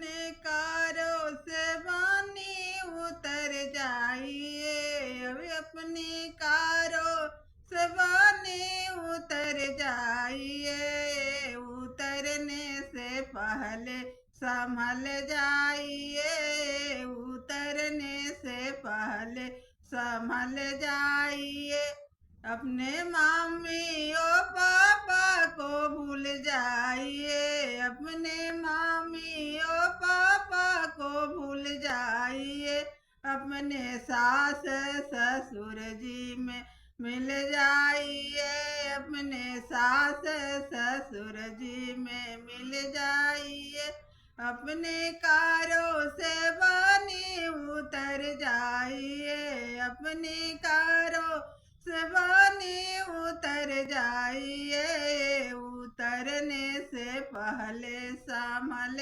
कारों से बानी उतर जाइए, अब अपनी कारों से बानी उतर जाइए, उतरने से पहले संभल जाइए, उतरने से पहले संभल जाइए। अपने मम्मी और पापा को भूल जाइए, अपने मम्मी और पापा को भूल जाइए, अपने सास ससुर जी में मिल जाइए, अपने सास ससुर जी में मिल जाइए। अपने कारों से बानी उतर जाइए, अपनी कारों से बानी उतर जाइए, उतरने से पहले संभल